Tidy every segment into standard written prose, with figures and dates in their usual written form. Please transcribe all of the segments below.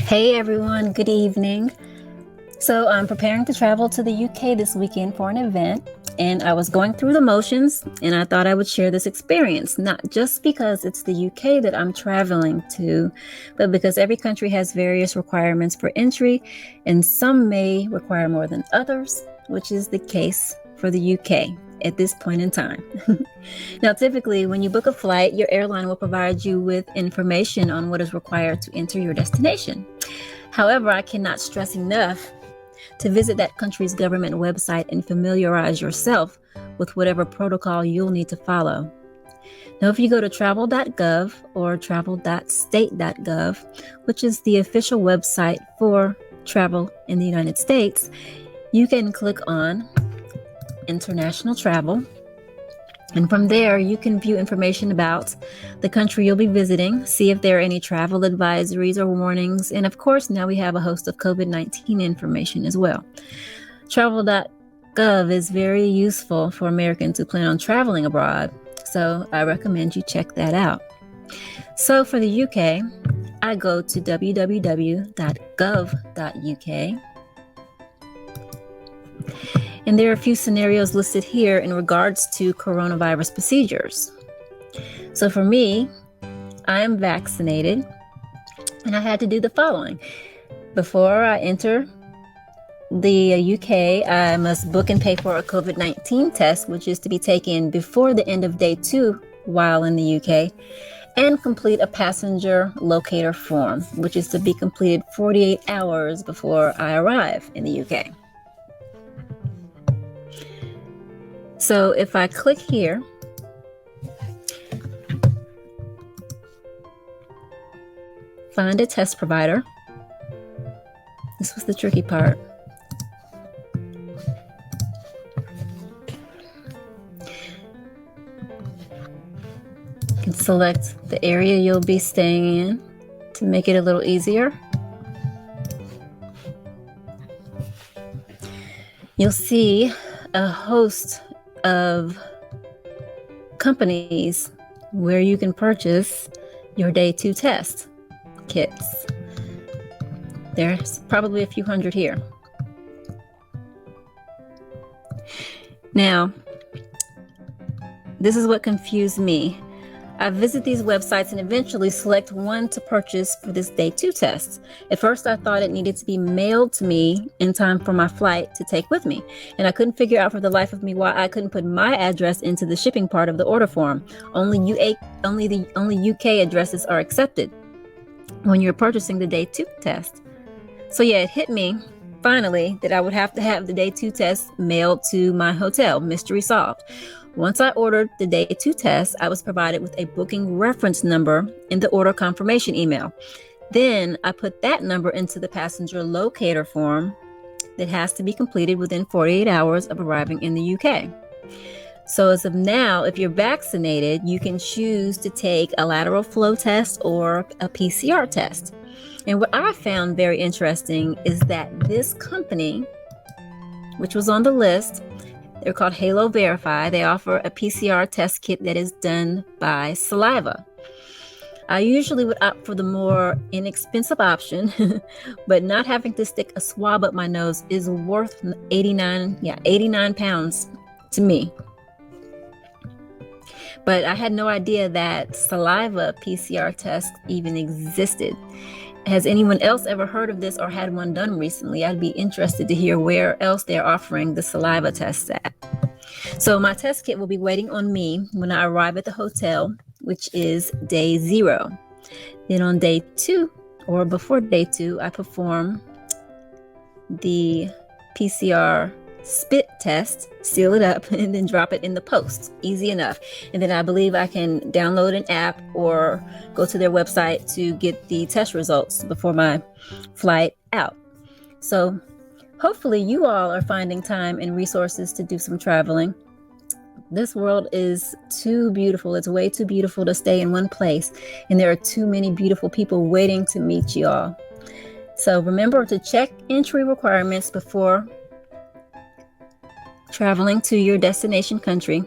Hey everyone, good evening. So I'm preparing to travel to the UK this weekend for an event, and I was going through the motions and I thought I would share this experience, not just because it's the UK that I'm traveling to, but because every country has various requirements for entry and some may require more than others, which is the case for the UK at this point in time. Now, typically, when you book a flight, your airline will provide you with information on what is required to enter your destination. However, I cannot stress enough to visit that country's government website and familiarize yourself with whatever protocol you'll need to follow. Now, if you go to travel.gov or travel.state.gov, which is the official website for travel in the United States, you can click on international travel. And from there, you can view information about the country you'll be visiting, see if there are any travel advisories or warnings. And of course, now we have a host of COVID-19 information as well. Travel.gov is very useful for Americans who plan on traveling abroad. So I recommend you check that out. So for the UK, I go to www.gov.uk. And there are a few scenarios listed here in regards to coronavirus procedures. So for me, I am vaccinated and I had to do the following. Before I enter the UK, I must book and pay for a COVID-19 test, which is to be taken before the end of day 2 while in the UK, and complete a passenger locator form, which is to be completed 48 hours before I arrive in the UK. So if I click here, find a test provider. This was the tricky part. You can select the area you'll be staying in to make it a little easier. You'll see a host of companies where you can purchase your day 2 test kits. There's probably a few hundred here. Now, this is what confused me. I visit these websites and eventually select one to purchase for this day 2 test. At first, I thought it needed to be mailed to me in time for my flight to take with me. And I couldn't figure out for the life of me why I couldn't put my address into the shipping part of the order form. Only UK addresses are accepted when you're purchasing the day 2 test. So yeah, it hit me finally that I would have to have the day 2 test mailed to my hotel. Mystery solved. Once I ordered the day 2 test, I was provided with a booking reference number in the order confirmation email. Then I put that number into the passenger locator form that has to be completed within 48 hours of arriving in the UK. So as of now, if you're vaccinated, you can choose to take a lateral flow test or a PCR test. And what I found very interesting is that this company, which was on the list, they're called Halo Verify. They offer a PCR test kit that is done by saliva. I usually would opt for the more inexpensive option, but not having to stick a swab up my nose is worth 89 pounds to me. But I had no idea that saliva PCR test even existed. Has anyone else ever heard of this or had one done recently? I'd be interested to hear where else they're offering the saliva test at. So my test kit will be waiting on me when I arrive at the hotel, which is day 0. Then on day 2 or before day 2, I perform the PCR spit test, seal it up, and then drop it in the post. Easy enough. And then I believe I can download an app or go to their website to get the test results before my flight out. So hopefully you all are finding time and resources to do some traveling. This world is too beautiful. It's way too beautiful to stay in one place. And there are too many beautiful people waiting to meet you all. So remember to check entry requirements before traveling to your destination country,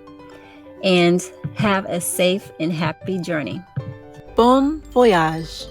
and have a safe and happy journey. Bon voyage.